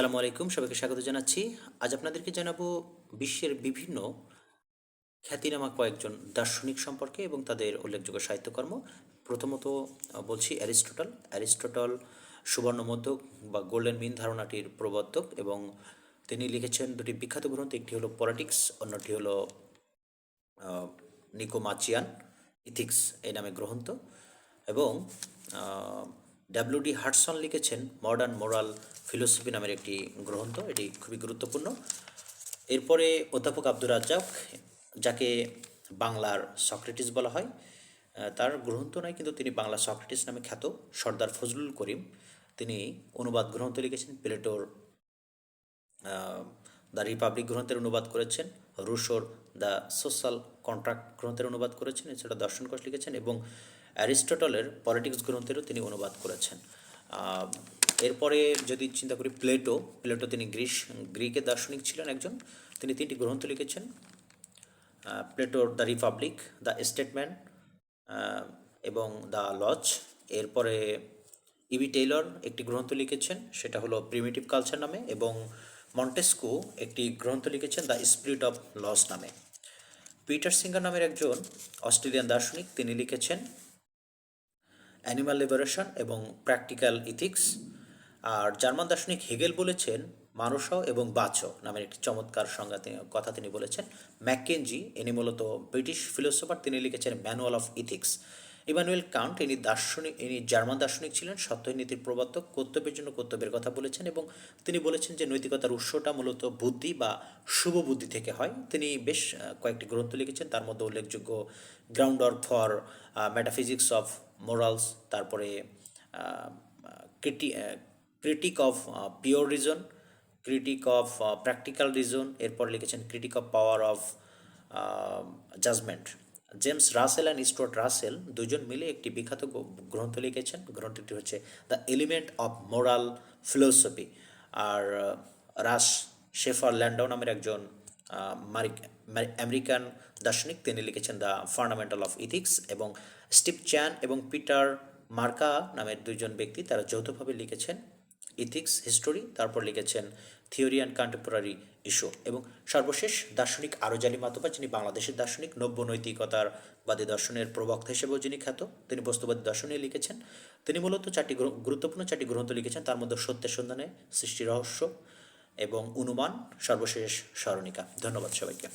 আসসালামু আলাইকুম, সবাইকে স্বাগত জানাচ্ছি। আজ আপনাদেরকে জানাবো বিশ্বের বিভিন্ন খ্যাতিনামা কয়েকজন দার্শনিক সম্পর্কে এবং তাদের উল্লেখযোগ্য সাহিত্যকর্ম। প্রথমত বলছি অ্যারিস্টটল। অ্যারিস্টটল সুবর্ণ মধ্যক বা গোল্ডেন মিন ধারণাটির প্রবর্তক এবং তিনি লিখেছেন দুটি বিখ্যাত গ্রন্থ, একটি হলো পলিটিক্স, অন্যটি হলো নিকোমাচিয়ান ইথিক্স এই নামে গ্রন্থ। এবং ডাব্লিউ ডি হাডসন লিখেছেন মডার্ন মোরাল ফিলোসফি নামের একটি গ্রন্থ, এটি খুবই গুরুত্বপূর্ণ। এরপরে অধ্যাপক আব্দুর রাজ্জাক, যাকে বাংলার সক্রেটিস বলা হয়, তার গ্রন্থ নয় কিন্তু তিনি বাংলা সক্রেটিস নামে খ্যাত। সর্দার ফজলুল করিম, তিনি অনুবাদ গ্রন্থ লিখেছেন। প্লেটোর দ্য রিপাবলিক গ্রন্থের অনুবাদ করেছেন। রুশোর দ্য সোশ্যাল কন্ট্রাক্ট গ্রন্থের অনুবাদ করেছেন। এছাড়া দর্শন কোষ লিখেছেন এবং অ্যারিস্টটলের পলিটিক্স গ্রন্থেরও তিনি অনুবাদ করেছেন। এরপরে যদি চিন্তা করি প্লেটো, তিনি গ্রিকের দার্শনিক ছিলেন একজন। তিনি 3টি গ্রন্থ লিখেছেন: প্লেটোর দ্য রিপাবলিক, দ্য স্টেটমেন্ট এবং দ্য লজ। এরপরে ইবি টেইলর একটি গ্রন্থ লিখেছেন, সেটা হলো প্রিমিটিভ কালচার নামে, এবং মন্টেস্কু একটি গ্রন্থ লিখেছেন দ্য স্পিরিট অফ লস নামে। পিটার সিঙ্গার নামের একজন অস্ট্রেলিয়ান দার্শনিক, তিনি লিখেছেন অ্যানিমাল লিবারেশন এবং প্র্যাকটিক্যাল ইথিক্স। আর জার্মান দার্শনিক হেগেল বলেছেন মানুষ হও এবং বাঁচো নামের একটি চমৎকার কথা তিনি বলেছেন। ম্যাককেনজি, ইনি মূলত ব্রিটিশ ফিলোসোফার, তিনি লিখেছেন manual of ethics. Immanuel Kant, ইনি জার্মান দার্শনিক ছিলেন, সত্যই নীতির প্রবর্তক। কর্তব্যের জন্য কর্তব্যের কথা বলেছেন এবং তিনি বলেছেন যে নৈতিকতার উৎসটা মূলত বুদ্ধি বা শুভ বুদ্ধি থেকে হয়। তিনি বেশ কয়েকটি গ্রন্থ লিখেছেন, তার মধ্যে উল্লেখযোগ্য groundwork for metaphysics of morals, তারপরে critique of pure reason, critique of practical reason, এরপর লিখেছেন critique of power of judgment. James Russell and Stuart Russell দুজন মিলে একটি বিখ্যাত গ্রন্থ লিখেছেন, গ্রন্থটি হচ্ছে the element of moral philosophy. আর রাস শেফার ল্যান্ডাউ নামের একজন আমেরিকান দার্শনিক, তিনি লিখেছেন দ্য ফান্ডামেন্টাল অফ ইথিক্স। এবং স্টিভ চ্যান এবং পিটার মার্কা নামের দুজন ব্যক্তি, তারা যৌথভাবে লিখেছেন ইথিক্স হিস্টোরি, তারপর লিখেছেন থিওরি অ্যান্ড কন্টেম্পোরারি ইস্যু। এবং সর্বশেষ দার্শনিক আরজালি মাতবা, যিনি বাংলাদেশের দার্শনিক, নব্য নৈতিকতার বাদী দর্শনের প্রবক্তা হিসেবেও যিনি খ্যাত, তিনি বস্তুবাদী দর্শনে লিখেছেন। তিনি মূলত গুরুত্বপূর্ণ 4টি গ্রন্থ লিখেছেন, তার মধ্যে সত্যের সন্ধানে, সৃষ্টি রহস্য এবং অনুমান, সর্বশেষ স্মরণিকা। ধন্যবাদ সবাইকে।